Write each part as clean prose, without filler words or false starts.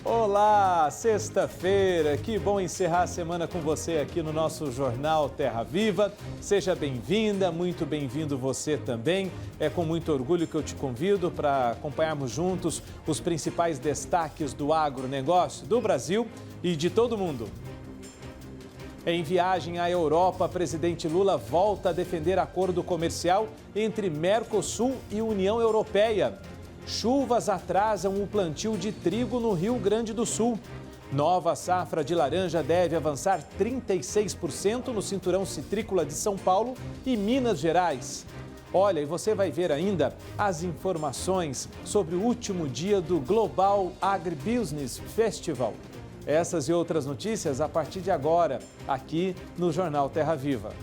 Olá, sexta-feira, que bom encerrar a semana com você aqui no nosso Jornal Terra Viva. Seja bem-vinda, muito bem-vindo você também. É com muito orgulho que eu te convido para acompanharmos juntos os principais destaques do agronegócio do Brasil e de todo o mundo. Em viagem à Europa, presidente Lula volta a defender acordo comercial entre Mercosul e União Europeia. Chuvas atrasam o plantio de trigo no Rio Grande do Sul. Nova safra de laranja deve avançar 36% no cinturão citrícola de São Paulo e Minas Gerais. Olha, e você vai ver ainda as informações sobre o último dia do Global Agribusiness Festival. Essas e outras notícias a partir de agora, aqui no Jornal Terra Viva.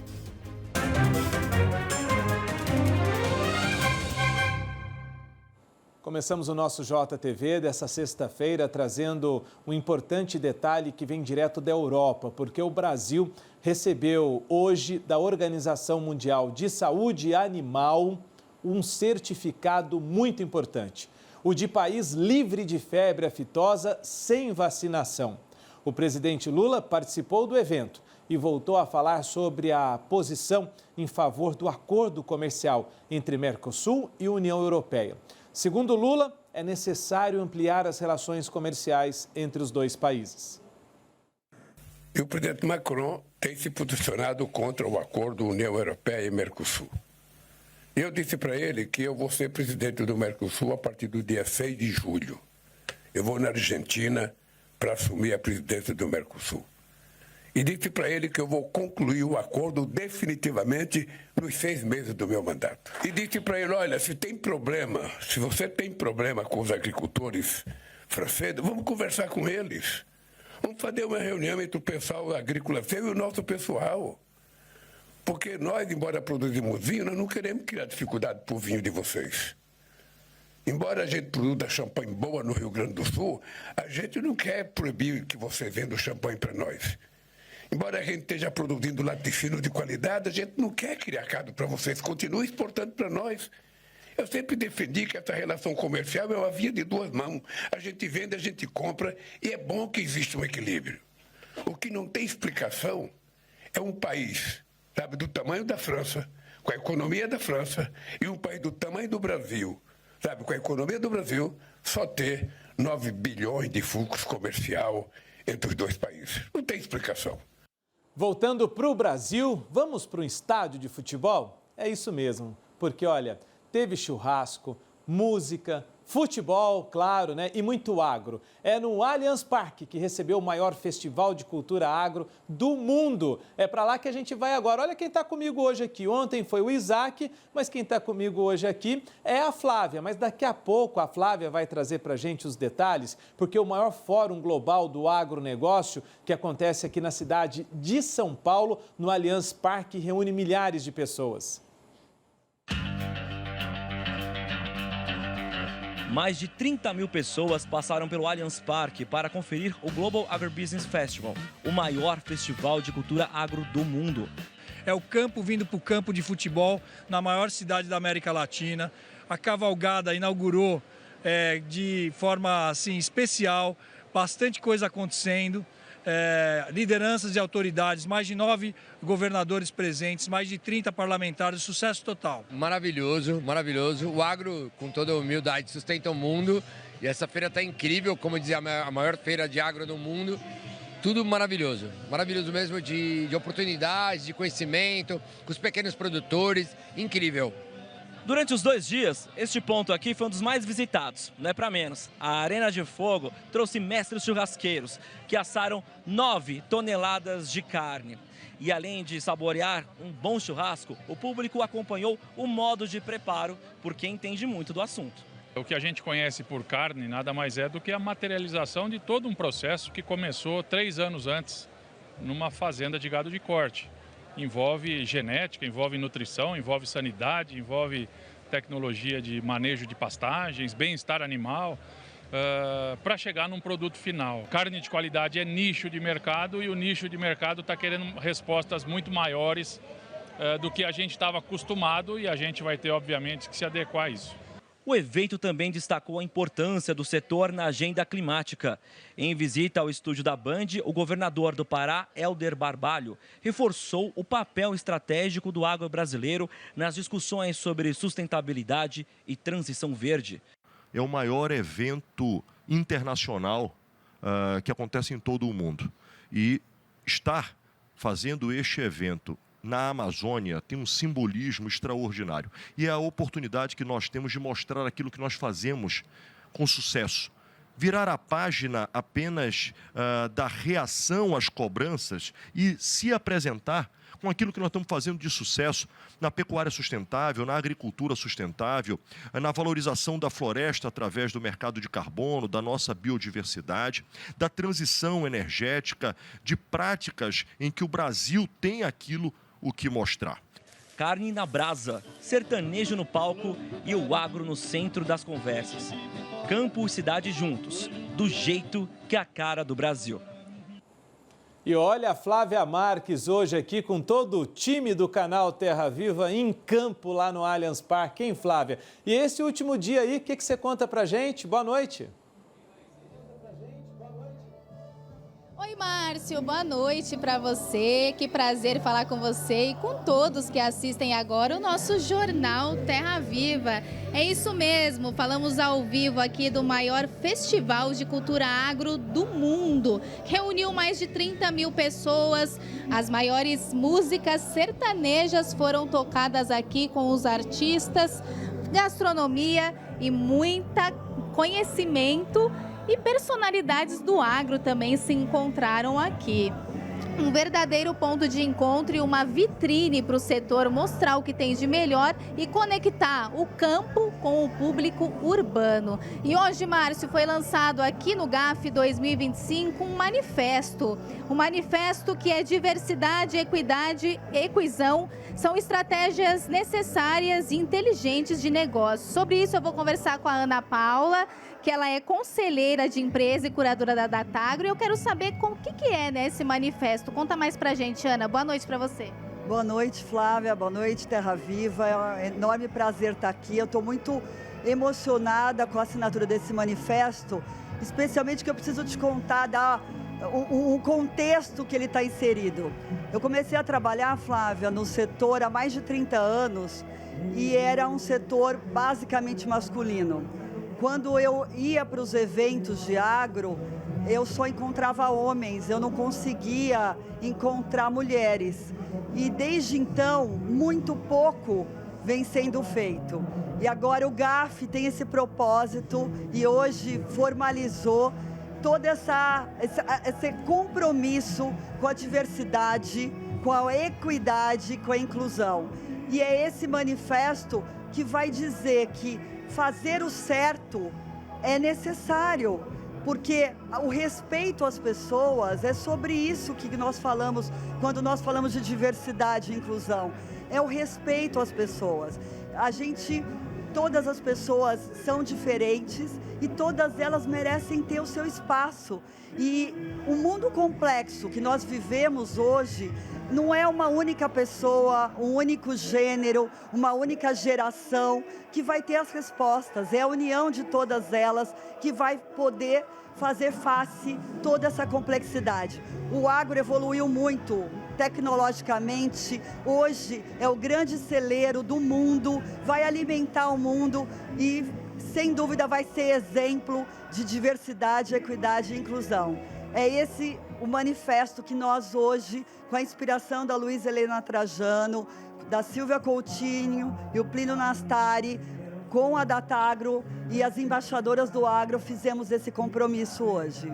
Começamos o nosso JTV dessa sexta-feira trazendo um importante detalhe que vem direto da Europa, porque o Brasil recebeu hoje da Organização Mundial de Saúde Animal um certificado muito importante, o de país livre de febre aftosa sem vacinação. O presidente Lula participou do evento e voltou a falar sobre a posição em favor do acordo comercial entre Mercosul e União Europeia. Segundo Lula, é necessário ampliar as relações comerciais entre os dois países. E o presidente Macron tem se posicionado contra o acordo União Europeia e Mercosul. Eu disse para ele que eu vou ser presidente do Mercosul a partir do dia 6 de julho. Eu vou na Argentina para assumir a presidência do Mercosul. E disse para ele que eu vou concluir o acordo definitivamente nos 6 meses do meu mandato. E disse para ele, olha, se você tem problema com os agricultores franceses, vamos conversar com eles. Vamos fazer uma reunião entre o pessoal agrícola seu e o nosso pessoal. Porque nós, embora produzimos vinho, nós não queremos criar dificuldade para o vinho de vocês. Embora a gente produza champanhe boa no Rio Grande do Sul, a gente não quer proibir que vocês vendam champanhe para nós. Embora a gente esteja produzindo laticínios de qualidade, a gente não quer criar gado para vocês, continue exportando para nós. Eu sempre defendi que essa relação comercial é uma via de duas mãos. A gente vende, a gente compra e é bom que exista um equilíbrio. O que não tem explicação é um país, sabe, do tamanho da França, com a economia da França, e um país do tamanho do Brasil, sabe, com a economia do Brasil, só ter 9 bilhões de fluxo comercial entre os dois países. Não tem explicação. Voltando para o Brasil, vamos para um estádio de futebol? É isso mesmo, porque olha, teve churrasco, música, futebol, claro, né? E muito agro. É no Allianz Parque que recebeu o maior festival de cultura agro do mundo. É para lá que a gente vai agora. Olha quem está comigo hoje aqui. Ontem foi o Isaac, mas quem está comigo hoje aqui é a Flávia. Mas daqui a pouco a Flávia vai trazer para a gente os detalhes, porque o maior fórum global do agronegócio, que acontece aqui na cidade de São Paulo, no Allianz Parque, reúne milhares de pessoas. Mais de 30 mil pessoas passaram pelo Allianz Parque para conferir o Global Agribusiness Festival, o maior festival de cultura agro do mundo. É o campo vindo para o campo de futebol na maior cidade da América Latina. A cavalgada inaugurou de forma assim, especial, bastante coisa acontecendo. Lideranças de autoridades, mais de 9 governadores presentes, mais de 30 parlamentares, sucesso total. Maravilhoso, maravilhoso. O agro, com toda a humildade, sustenta o mundo e essa feira está incrível, como dizia, a maior feira de agro do mundo. Tudo maravilhoso, maravilhoso mesmo de oportunidades, de conhecimento, com os pequenos produtores, incrível. Durante os 2 dias, este ponto aqui foi um dos mais visitados, não é para menos. A Arena de Fogo trouxe mestres churrasqueiros que assaram 9 toneladas de carne. E além de saborear um bom churrasco, o público acompanhou o modo de preparo por quem entende muito do assunto. O que a gente conhece por carne nada mais é do que a materialização de todo um processo que começou 3 anos antes, numa fazenda de gado de corte. Envolve genética, envolve nutrição, envolve sanidade, envolve tecnologia de manejo de pastagens, bem-estar animal, para chegar num produto final. Carne de qualidade é nicho de mercado e o nicho de mercado está querendo respostas muito maiores do que a gente estava acostumado e a gente vai ter, obviamente, que se adequar a isso. O O evento também destacou a importância do setor na agenda climática. Em visita ao estúdio da Band, o governador do Pará, Helder Barbalho, reforçou o papel estratégico do agro brasileiro nas discussões sobre sustentabilidade e transição verde. É o maior evento internacional que acontece em todo o mundo. E estar fazendo este evento na Amazônia tem um simbolismo extraordinário. E é a oportunidade que nós temos de mostrar aquilo que nós fazemos com sucesso. Virar a página apenas da reação às cobranças e se apresentar com aquilo que nós estamos fazendo de sucesso na pecuária sustentável, na agricultura sustentável, na valorização da floresta através do mercado de carbono, da nossa biodiversidade, da transição energética, de práticas em que o Brasil tem aquilo o que mostrar. Carne na brasa, sertanejo no palco e o agro no centro das conversas. Campo e cidade juntos, do jeito que é a cara do Brasil. E olha a Flávia Marques hoje aqui com todo o time do canal Terra Viva em campo lá no Allianz Parque, hein, Flávia? E esse último dia aí, o que você conta pra gente? Boa noite. Oi, Márcio, boa noite para você. Que prazer falar com você e com todos que assistem agora o nosso Jornal Terra Viva. É isso mesmo, falamos ao vivo aqui do maior festival de cultura agro do mundo. Reuniu mais de 30 mil pessoas. As maiores músicas sertanejas foram tocadas aqui com os artistas, gastronomia e muita conhecimento. E personalidades do agro também se encontraram aqui. Um verdadeiro ponto de encontro e uma vitrine para o setor mostrar o que tem de melhor e conectar o campo com o público urbano. E hoje, Márcio, foi lançado aqui no GAF 2025 um manifesto. Um manifesto que é diversidade, equidade e coesão. São estratégias necessárias e inteligentes de negócio. Sobre isso eu vou conversar com a Ana Paula, que ela é conselheira de empresa e curadora da Datagro. E eu quero saber o que é, né, esse manifesto. Conta mais pra gente, Ana. Boa noite para você. Boa noite, Flávia. Boa noite, Terra Viva. É um enorme prazer estar aqui. Eu estou muito emocionada com a assinatura desse manifesto, especialmente que eu preciso te contar um contexto que ele está inserido. Eu comecei a trabalhar, Flávia, no setor há mais de 30 anos e era um setor basicamente masculino. Quando eu ia para os eventos de agro, eu só encontrava homens, eu não conseguia encontrar mulheres. E desde então, muito pouco vem sendo feito. E agora o GAF tem esse propósito e hoje formalizou todo esse compromisso com a diversidade, com a equidade, com a inclusão. E é esse manifesto que vai dizer que fazer o certo é necessário, porque o respeito às pessoas é sobre isso que nós falamos quando nós falamos de diversidade e inclusão. É o respeito às pessoas. Todas as pessoas são diferentes e todas elas merecem ter o seu espaço. E o mundo complexo que nós vivemos hoje não é uma única pessoa, um único gênero, uma única geração que vai ter as respostas. É a união de todas elas que vai poder fazer face toda essa complexidade. O agro evoluiu muito tecnologicamente, hoje é o grande celeiro do mundo, vai alimentar o mundo e, sem dúvida, vai ser exemplo de diversidade, equidade e inclusão. É esse o manifesto que nós hoje, com a inspiração da Luísa Helena Trajano, da Silvia Coutinho e o Plínio Nastari, com a Datagro e as embaixadoras do agro, fizemos esse compromisso hoje.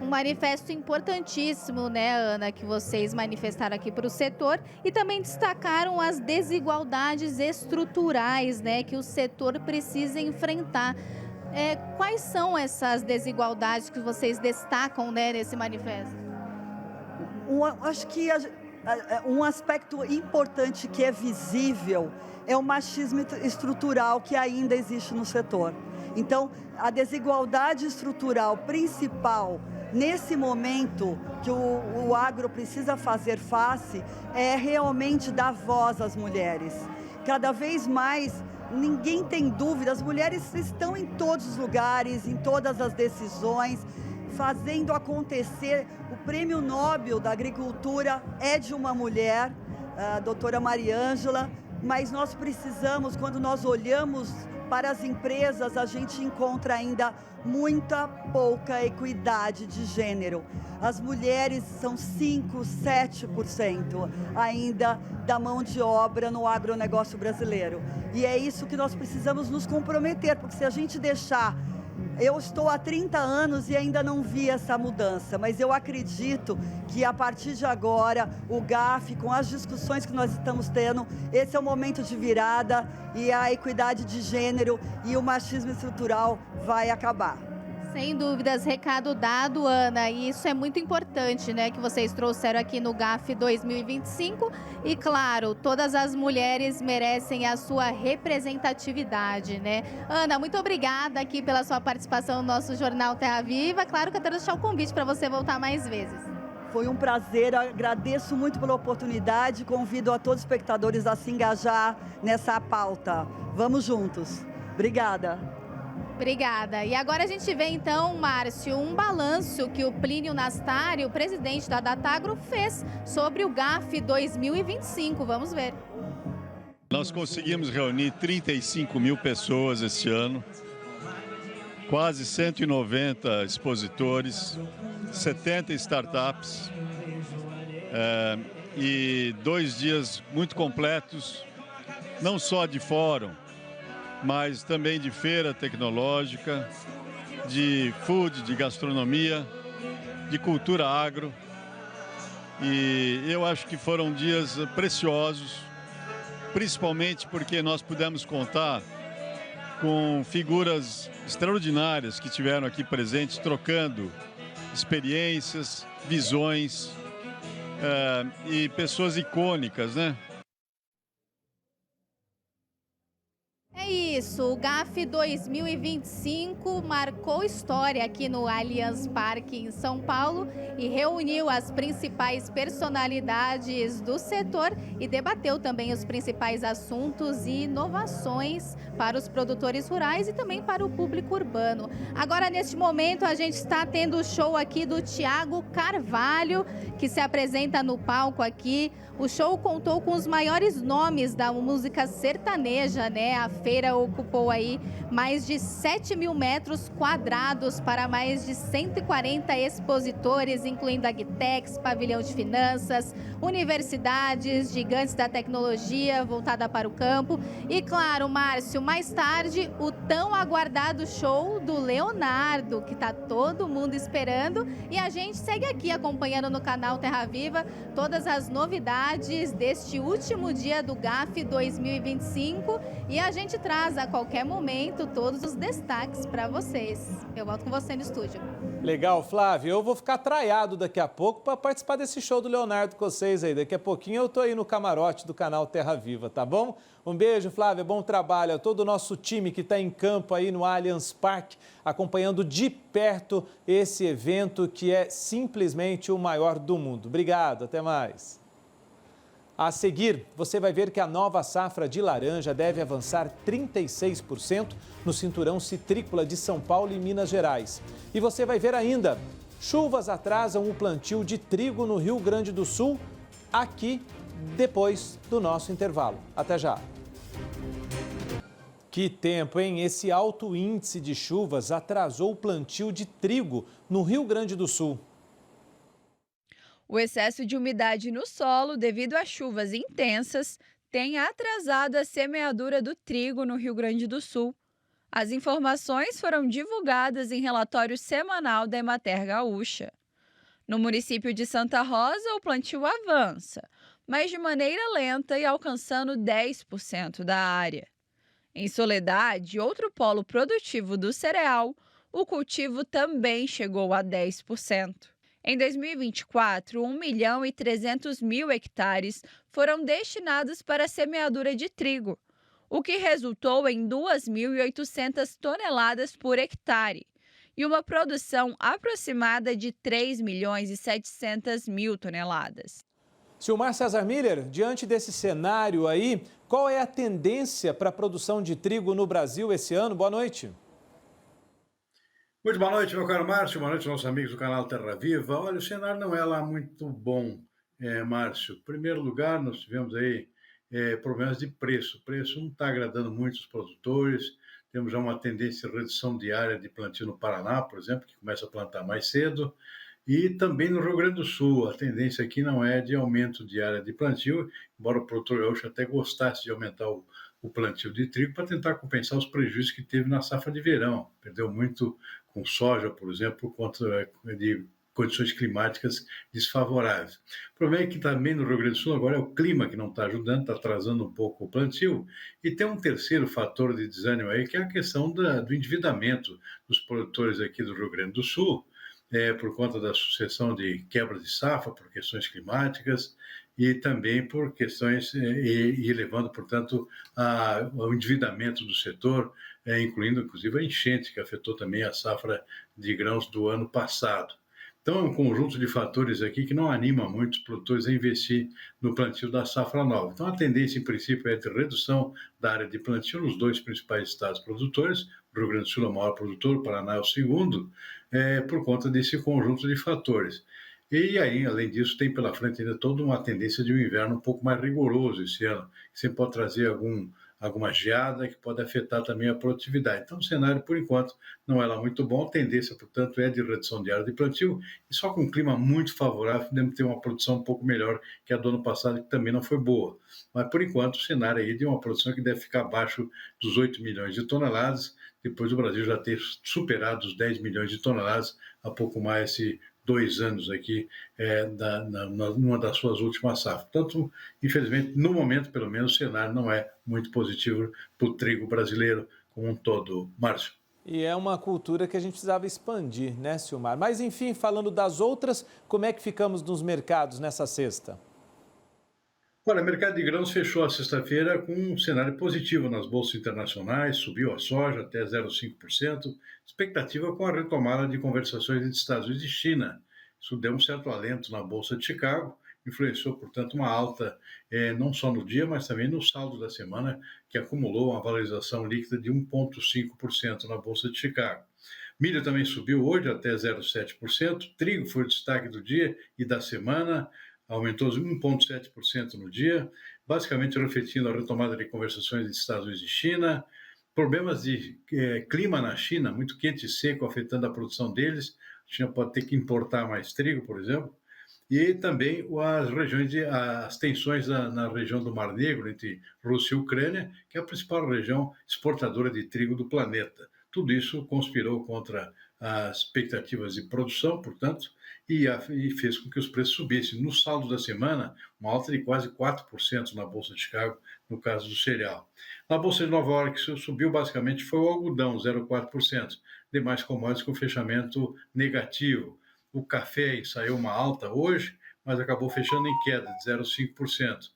Um manifesto importantíssimo, né, Ana, que vocês manifestaram aqui para o setor e também destacaram as desigualdades estruturais, né, que o setor precisa enfrentar. Quais são essas desigualdades que vocês destacam, né, nesse manifesto? Acho que um aspecto importante que é visível é o machismo estrutural que ainda existe no setor. Então, a desigualdade estrutural principal nesse momento que o agro precisa fazer face é realmente dar voz às mulheres. Cada vez mais ninguém tem dúvida, as mulheres estão em todos os lugares, em todas as decisões, fazendo acontecer. O Prêmio Nobel da Agricultura é de uma mulher, a doutora Mariângela, mas nós precisamos, quando nós olhamos para as empresas, a gente encontra ainda muita pouca equidade de gênero. As mulheres são 5, 7% ainda da mão de obra no agronegócio brasileiro. E é isso que nós precisamos nos comprometer, porque se a gente deixar... Eu estou há 30 anos e ainda não vi essa mudança, mas eu acredito que a partir de agora, o GAF, com as discussões que nós estamos tendo, esse é o momento de virada e a equidade de gênero e o machismo estrutural vai acabar. Sem dúvidas, recado dado, Ana, e isso é muito importante, né, que vocês trouxeram aqui no GAF 2025 e, claro, todas as mulheres merecem a sua representatividade, né? Ana, muito obrigada aqui pela sua participação no nosso Jornal Terra Viva. Claro que eu quero deixar o convite para você voltar mais vezes. Foi um prazer, agradeço muito pela oportunidade, convido a todos os espectadores a se engajar nessa pauta. Vamos juntos. Obrigada. Obrigada. E agora a gente vê então, Márcio, um balanço que o Plínio Nastari, o presidente da Datagro, fez sobre o GAF 2025. Vamos ver. Nós conseguimos reunir 35 mil pessoas este ano, quase 190 expositores, 70 startups e 2 dias muito completos, não só de fórum, mas também de feira tecnológica, de food, de gastronomia, de cultura agro. E eu acho que foram dias preciosos, principalmente porque nós pudemos contar com figuras extraordinárias que estiveram aqui presentes, trocando experiências, visões e pessoas icônicas, né? É isso, o GAF 2025 marcou história aqui no Allianz Parque em São Paulo e reuniu as principais personalidades do setor e debateu também os principais assuntos e inovações para os produtores rurais e também para o público urbano. Agora, neste momento, a gente está tendo o show aqui do Thiago Carvalho, que se apresenta no palco aqui. O show contou com os maiores nomes da música sertaneja, né? A feira ocupou aí mais de 7 mil metros quadrados para mais de 140 expositores, incluindo a Agtex, Pavilhão de Finanças, universidades, gigantes da tecnologia voltada para o campo. E claro, Márcio, mais tarde, o tão aguardado show do Leonardo, que está todo mundo esperando. E a gente segue aqui acompanhando no canal Terra Viva todas as novidades deste último dia do GAF 2025 e a gente traz a qualquer momento todos os destaques para vocês. Eu volto com você no estúdio. Legal, Flávio. Eu vou ficar traiado daqui a pouco para participar desse show do Leonardo com vocês aí. Daqui a pouquinho eu tô aí no camarote do canal Terra Viva, tá bom? Um beijo, Flávio. Bom trabalho a todo o nosso time que está em campo aí no Allianz Parque, acompanhando de perto esse evento que é simplesmente o maior do mundo. Obrigado, até mais. A seguir, você vai ver que a nova safra de laranja deve avançar 36% no cinturão citrícola de São Paulo e Minas Gerais. E você vai ver ainda, chuvas atrasam o plantio de trigo no Rio Grande do Sul, aqui depois do nosso intervalo. Até já. Que tempo, hein? Esse alto índice de chuvas atrasou o plantio de trigo no Rio Grande do Sul. O excesso de umidade no solo, devido a chuvas intensas, tem atrasado a semeadura do trigo no Rio Grande do Sul. As informações foram divulgadas em relatório semanal da Emater Gaúcha. No município de Santa Rosa, o plantio avança, mas de maneira lenta e alcançando 10% da área. Em Soledade, outro polo produtivo do cereal, o cultivo também chegou a 10%. Em 2024, 1.300.000 hectares foram destinados para a semeadura de trigo, o que resultou em 2.800 toneladas por hectare e uma produção aproximada de 3.700.000 toneladas. Silmar César Miller, diante desse cenário aí, Qual é a tendência para a produção de trigo no Brasil esse ano? Boa noite. Muito boa noite, meu caro Márcio. Boa noite, nossos amigos do canal Terra Viva. Olha, o cenário não é lá muito bom, Márcio. Em primeiro lugar, nós tivemos aí problemas de preço. O preço não está agradando muito os produtores. Temos já uma tendência de redução de área de plantio no Paraná, por exemplo, que começa a plantar mais cedo. E também no Rio Grande do Sul, a tendência aqui não é de aumento de área de plantio, embora o produtor gaúcho até gostasse de aumentar o plantio de trigo para tentar compensar os prejuízos que teve na safra de verão. Perdeu muito com soja, por exemplo, por conta de condições climáticas desfavoráveis. O problema é que também no Rio Grande do Sul agora é o clima que não está ajudando, está atrasando um pouco o plantio. E tem um terceiro fator de desânimo aí, que é a questão do endividamento dos produtores aqui do Rio Grande do Sul, por conta da sucessão de quebra de safra, por questões climáticas e também por questões, e levando, portanto, ao endividamento do setor, incluindo, inclusive, a enchente, que afetou também a safra de grãos do ano passado. Então, é um conjunto de fatores aqui que não anima muito os produtores a investir no plantio da safra nova. Então, a tendência, em princípio, é de redução da área de plantio nos dois principais estados produtores. O Rio Grande do Sul é o maior produtor, o Paraná é o segundo, por conta desse conjunto de fatores. E aí, além disso, tem pela frente ainda toda uma tendência de um inverno um pouco mais rigoroso esse ano, que sempre pode trazer alguma geada que pode afetar também a produtividade. Então, o cenário, por enquanto, não é lá muito bom. A tendência, portanto, é de redução de área de plantio e só com um clima muito favorável podemos ter uma produção um pouco melhor que a do ano passado, que também não foi boa. Mas, por enquanto, o cenário aí de uma produção que deve ficar abaixo dos 8 milhões de toneladas, depois do Brasil já ter superado os 10 milhões de toneladas há pouco mais de 2 anos aqui, numa das suas últimas safras. Portanto, infelizmente, no momento, pelo menos, o cenário não é muito positivo para o trigo brasileiro como um todo, Márcio. E é uma cultura que a gente precisava expandir, né, Silmar? Mas, enfim, falando das outras, como é que ficamos nos mercados nessa sexta? Olha, o mercado de grãos fechou a sexta-feira com um cenário positivo nas bolsas internacionais, subiu a soja até 0,5%, expectativa com a retomada de conversações entre Estados Unidos e China. Isso deu um certo alento na Bolsa de Chicago, influenciou, portanto, uma alta não só no dia, mas também no saldo da semana, que acumulou uma valorização líquida de 1,5% na Bolsa de Chicago. Milho também subiu hoje até 0,7%, trigo foi o destaque do dia e da semana, aumentou 1,7% no dia, basicamente refletindo a retomada de conversações entre Estados Unidos e China, problemas de clima na China, muito quente e seco, afetando a produção deles. A China pode ter que importar mais trigo, por exemplo, e também as tensões na região do Mar Negro, entre Rússia e Ucrânia, que é a principal região exportadora de trigo do planeta. Tudo isso conspirou contra as expectativas de produção, portanto, e fez com que os preços subissem. No saldo da semana, uma alta de quase 4% na Bolsa de Chicago, no caso do cereal. Na Bolsa de Nova York, que subiu basicamente foi o algodão, 0,4%. Demais commodities com fechamento negativo. O café saiu uma alta hoje, mas acabou fechando em queda de 0,5%,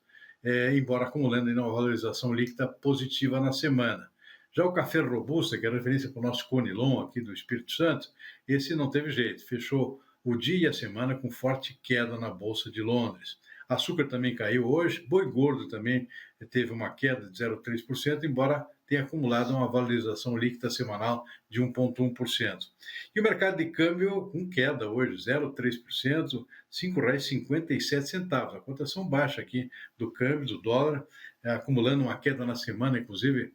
embora acumulando ainda uma valorização líquida positiva na semana. Já o café robusta, que é referência para o nosso Conilon aqui do Espírito Santo, esse não teve jeito, fechou o dia e a semana com forte queda na Bolsa de Londres. Açúcar também caiu hoje, boi gordo também teve uma queda de 0,3%, embora tenha acumulado uma valorização líquida semanal de 1,1%. E o mercado de câmbio com queda hoje, 0,3%, R$ 5,57. A cotação baixa aqui do câmbio, do dólar, acumulando uma queda na semana, inclusive,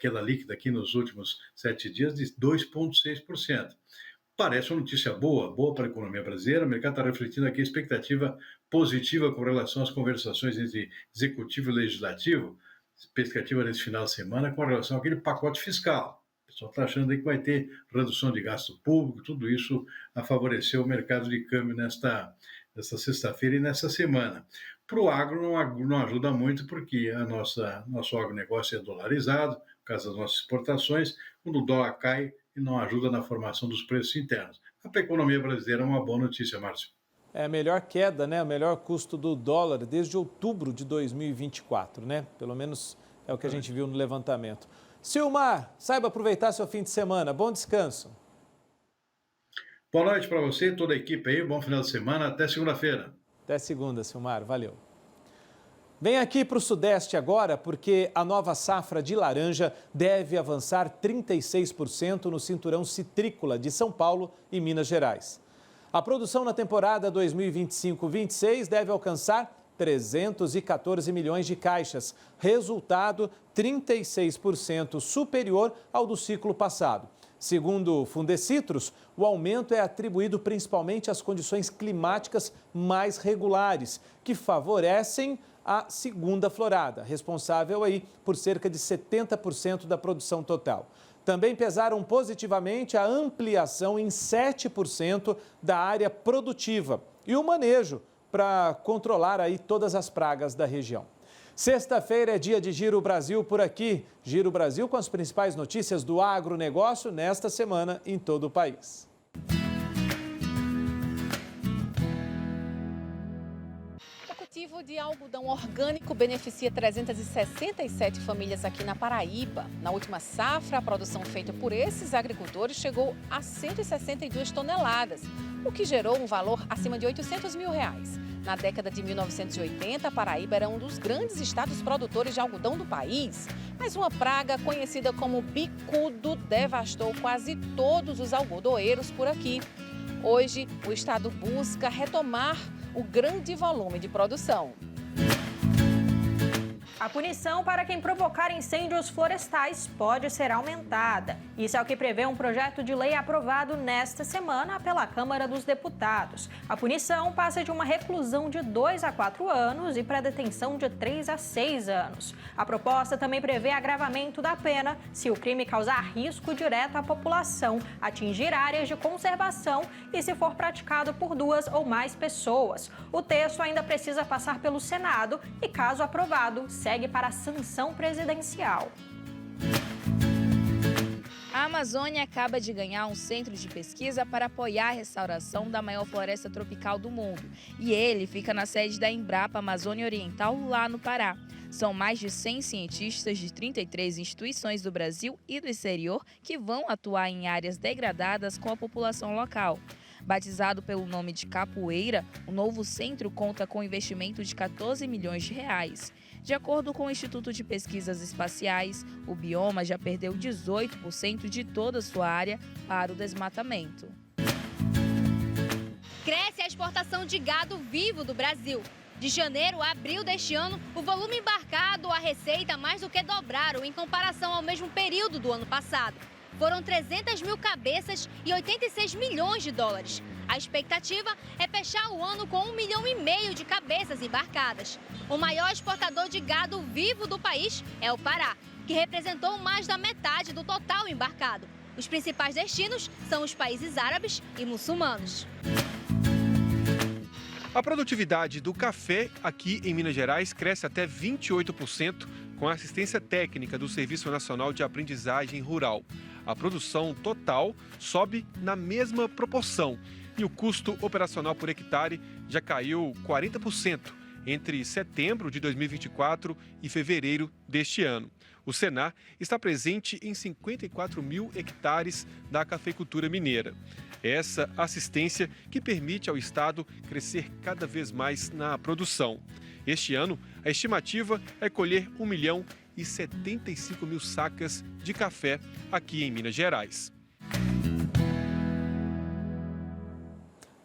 queda líquida aqui nos últimos 7 dias de 2,6%. Parece uma notícia boa para a economia brasileira. O mercado está refletindo aqui a expectativa positiva com relação às conversações entre executivo e legislativo, expectativa nesse final de semana com relação àquele pacote fiscal. O pessoal está achando aí que vai ter redução de gasto público, tudo isso a favorecer o mercado de câmbio nesta sexta-feira e nessa semana. Para o agro não ajuda muito, porque nosso agronegócio é dolarizado, por causa das nossas exportações. Quando o dólar cai, não ajuda na formação dos preços internos. Para a economia brasileira é uma boa notícia, Márcio. É a melhor queda, né? O melhor custo do dólar desde outubro de 2024, né? Pelo menos é o que a gente viu no levantamento. Silmar, saiba aproveitar seu fim de semana. Bom descanso. Boa noite para você e toda a equipe aí. Bom final de semana. Até segunda-feira. Até segunda, Silmar. Valeu. Vem aqui para o Sudeste agora, porque a nova safra de laranja deve avançar 36% no cinturão citrícola de São Paulo e Minas Gerais. A produção na temporada 2025-26 deve alcançar 314 milhões de caixas, resultado 36% superior ao do ciclo passado. Segundo o Fundecitrus, o aumento é atribuído principalmente às condições climáticas mais regulares, que favorecem a segunda florada, responsável aí por cerca de 70% da produção total. Também pesaram positivamente a ampliação em 7% da área produtiva e o manejo para controlar aí todas as pragas da região. Sexta-feira é dia de Giro Brasil por aqui. Giro Brasil com as principais notícias do agronegócio nesta semana em todo o país. O cultivo de algodão orgânico beneficia 367 famílias aqui na Paraíba. Na última safra, a produção feita por esses agricultores chegou a 162 toneladas, o que gerou um valor acima de R$800 mil. Na década de 1980, a Paraíba era um dos grandes estados produtores de algodão do país. Mas uma praga conhecida como bicudo devastou quase todos os algodoeiros por aqui. Hoje, o estado busca retomar o grande volume de produção. A punição para quem provocar incêndios florestais pode ser aumentada. Isso é o que prevê um projeto de lei aprovado nesta semana pela Câmara dos Deputados. A punição passa de uma reclusão de 2 a 4 anos e pré-detenção de 3 a 6 anos. A proposta também prevê agravamento da pena se o crime causar risco direto à população, atingir áreas de conservação e se for praticado por 2 ou mais pessoas. O texto ainda precisa passar pelo Senado e, caso aprovado, segue para a sanção presidencial. A Amazônia acaba de ganhar um centro de pesquisa para apoiar a restauração da maior floresta tropical do mundo. E ele fica na sede da Embrapa Amazônia Oriental, lá no Pará. São mais de 100 cientistas de 33 instituições do Brasil e do exterior que vão atuar em áreas degradadas com a população local. Batizado pelo nome de Capoeira, o novo centro conta com investimento de R$14 milhões. De acordo com o Instituto de Pesquisas Espaciais, o bioma já perdeu 18% de toda a sua área para o desmatamento. Cresce a exportação de gado vivo do Brasil. De janeiro a abril deste ano, o volume embarcado, a receita mais do que dobraram em comparação ao mesmo período do ano passado. Foram 300 mil cabeças e 86 milhões de dólares. A expectativa é fechar o ano com 1,5 milhão de cabeças embarcadas. O maior exportador de gado vivo do país é o Pará, que representou mais da metade do total embarcado. Os principais destinos são os países árabes e muçulmanos. A produtividade do café aqui em Minas Gerais cresce até 28% com a assistência técnica do Serviço Nacional de Aprendizagem Rural. A produção total sobe na mesma proporção e o custo operacional por hectare já caiu 40% entre setembro de 2024 e fevereiro deste ano. O Senar está presente em 54 mil hectares da cafeicultura mineira. Essa assistência que permite ao Estado crescer cada vez mais na produção. Este ano, a estimativa é colher 1.075.000 sacas de café aqui em Minas Gerais.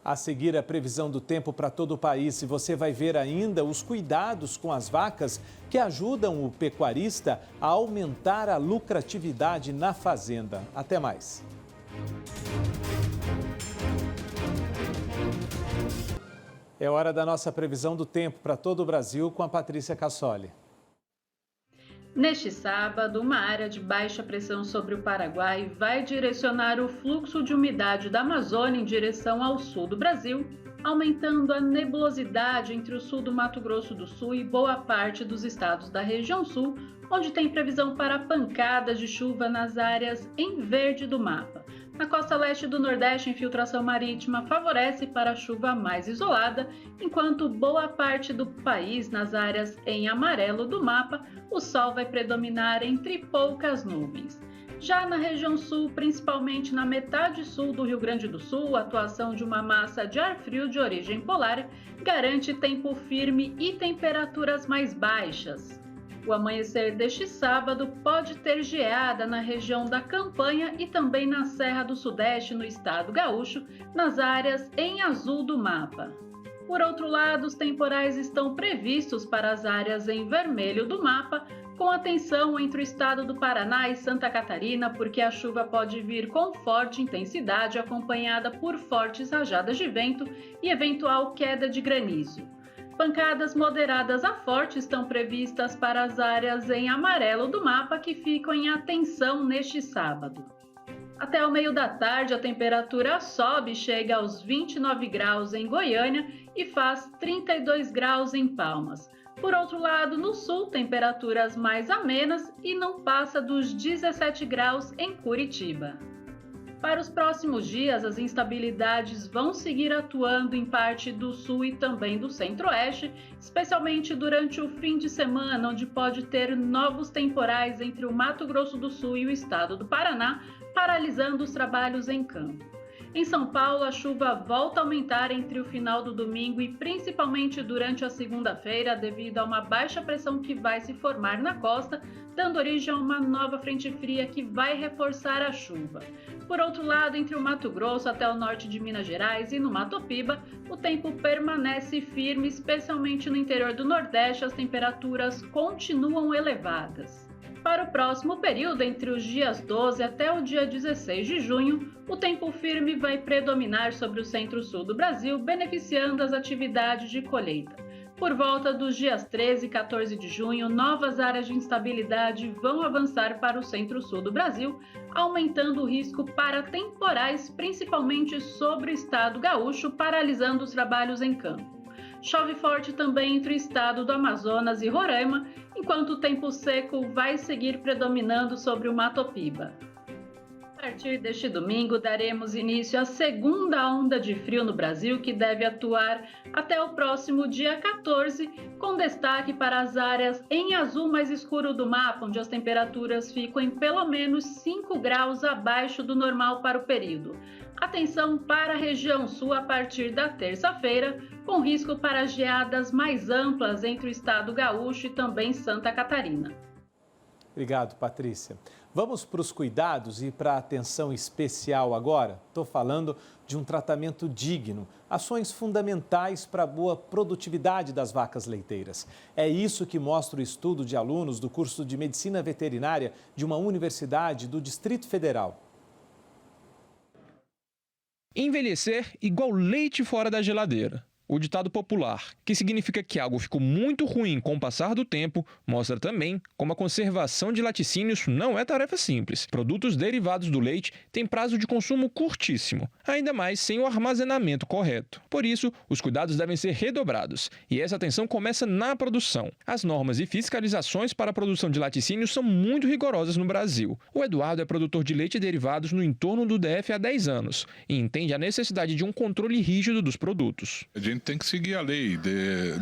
A seguir, a previsão do tempo para todo o país. E você vai ver ainda os cuidados com as vacas que ajudam o pecuarista a aumentar a lucratividade na fazenda. Até mais. É hora da nossa previsão do tempo para todo o Brasil com a Patrícia Cassoli. Neste sábado, uma área de baixa pressão sobre o Paraguai vai direcionar o fluxo de umidade da Amazônia em direção ao sul do Brasil, aumentando a nebulosidade entre o sul do Mato Grosso do Sul e boa parte dos estados da região sul, onde tem previsão para pancadas de chuva nas áreas em verde do mapa. Na costa leste do Nordeste, a infiltração marítima favorece para a chuva mais isolada, enquanto boa parte do país, nas áreas em amarelo do mapa, o sol vai predominar entre poucas nuvens. Já na região sul, principalmente na metade sul do Rio Grande do Sul, a atuação de uma massa de ar frio de origem polar garante tempo firme e temperaturas mais baixas. O amanhecer deste sábado pode ter geada na região da Campanha e também na Serra do Sudeste, no estado gaúcho, nas áreas em azul do mapa. Por outro lado, os temporais estão previstos para as áreas em vermelho do mapa, com atenção entre o estado do Paraná e Santa Catarina, porque a chuva pode vir com forte intensidade, acompanhada por fortes rajadas de vento e eventual queda de granizo. Pancadas moderadas a fortes estão previstas para as áreas em amarelo do mapa, que ficam em atenção neste sábado. Até o meio da tarde, a temperatura sobe e chega aos 29 graus em Goiânia e faz 32 graus em Palmas. Por outro lado, no sul, temperaturas mais amenas e não passa dos 17 graus em Curitiba. Para os próximos dias, as instabilidades vão seguir atuando em parte do sul e também do centro-oeste, especialmente durante o fim de semana, onde pode ter novos temporais entre o Mato Grosso do Sul e o estado do Paraná, paralisando os trabalhos em campo. Em São Paulo, a chuva volta a aumentar entre o final do domingo e principalmente durante a segunda-feira, devido a uma baixa pressão que vai se formar na costa, dando origem a uma nova frente fria que vai reforçar a chuva. Por outro lado, entre o Mato Grosso até o norte de Minas Gerais e no Mato Piba, o tempo permanece firme, especialmente no interior do Nordeste, as temperaturas continuam elevadas. Para o próximo período, entre os dias 12 até o dia 16 de junho, o tempo firme vai predominar sobre o centro-sul do Brasil, beneficiando as atividades de colheita. Por volta dos dias 13 e 14 de junho, novas áreas de instabilidade vão avançar para o centro-sul do Brasil, aumentando o risco para temporais, principalmente sobre o estado gaúcho, paralisando os trabalhos em campo. Chove forte também entre o estado do Amazonas e Roraima, enquanto o tempo seco vai seguir predominando sobre o Mato Piba. A partir deste domingo, daremos início à segunda onda de frio no Brasil, que deve atuar até o próximo dia 14, com destaque para as áreas em azul mais escuro do mapa, onde as temperaturas ficam em pelo menos 5 graus abaixo do normal para o período. Atenção para a região sul a partir da terça-feira, com risco para geadas mais amplas entre o estado gaúcho e também Santa Catarina. Obrigado, Patrícia. Vamos para os cuidados e para a atenção especial agora. Estou falando de um tratamento digno, ações fundamentais para a boa produtividade das vacas leiteiras. É isso que mostra o estudo de alunos do curso de Medicina Veterinária de uma universidade do Distrito Federal. Envelhecer igual leite fora da geladeira. O ditado popular, que significa que algo ficou muito ruim com o passar do tempo, mostra também como a conservação de laticínios não é tarefa simples. Produtos derivados do leite têm prazo de consumo curtíssimo, ainda mais sem o armazenamento correto. Por isso, os cuidados devem ser redobrados, e essa atenção começa na produção. As normas e fiscalizações para a produção de laticínios são muito rigorosas no Brasil. O Eduardo é produtor de leite e derivados no entorno do DF há 10 anos e entende a necessidade de um controle rígido dos produtos. A gente tem que seguir a lei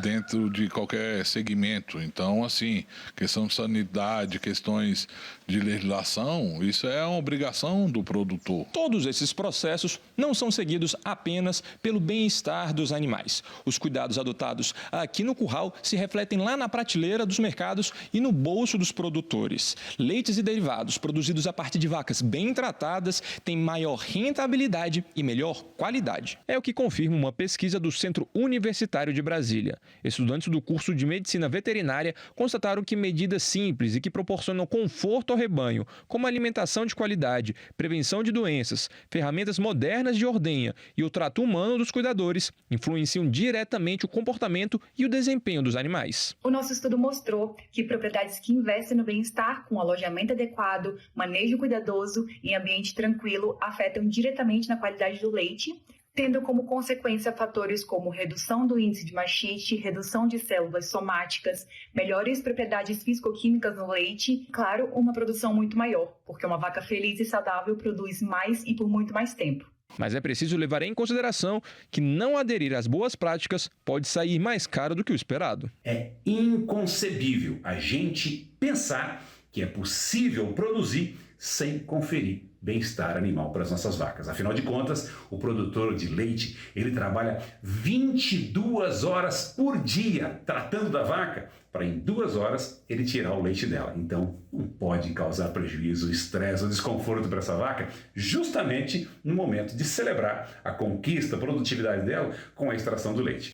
dentro de qualquer segmento. Então, assim, questão de sanidade, questões de legislação, isso é uma obrigação do produtor. Todos esses processos não são seguidos apenas pelo bem-estar dos animais. Os cuidados adotados aqui no curral se refletem lá na prateleira dos mercados e no bolso dos produtores. Leites e derivados produzidos a partir de vacas bem tratadas têm maior rentabilidade e melhor qualidade. É o que confirma uma pesquisa do Centro Universitário de Brasília. Estudantes do curso de Medicina Veterinária constataram que medidas simples e que proporcionam conforto ao rebanho, como alimentação de qualidade, prevenção de doenças, ferramentas modernas de ordenha e o trato humano dos cuidadores, influenciam diretamente o comportamento e o desempenho dos animais. O nosso estudo mostrou que propriedades que investem no bem-estar, com alojamento adequado, manejo cuidadoso e ambiente tranquilo, afetam diretamente na qualidade do leite, tendo como consequência fatores como redução do índice de mastite, redução de células somáticas, melhores propriedades físico-químicas no leite e, claro, uma produção muito maior, porque uma vaca feliz e saudável produz mais e por muito mais tempo. Mas é preciso levar em consideração que não aderir às boas práticas pode sair mais caro do que o esperado. É inconcebível a gente pensar que é possível produzir sem conferir bem-estar animal para as nossas vacas. Afinal de contas, o produtor de leite, ele trabalha 22 horas por dia tratando da vaca, para em 2 horas ele tirar o leite dela. Então, não pode causar prejuízo, estresse ou desconforto para essa vaca, justamente no momento de celebrar a conquista, a produtividade dela com a extração do leite.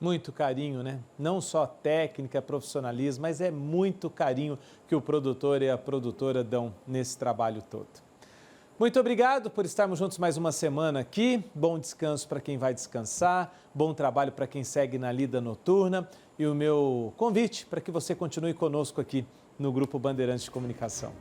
Muito carinho, né? Não só técnica, profissionalismo, mas é muito carinho que o produtor e a produtora dão nesse trabalho todo. Muito obrigado por estarmos juntos mais uma semana aqui. Bom descanso para quem vai descansar, bom trabalho para quem segue na lida noturna e o meu convite para que você continue conosco aqui no Grupo Bandeirantes de Comunicação.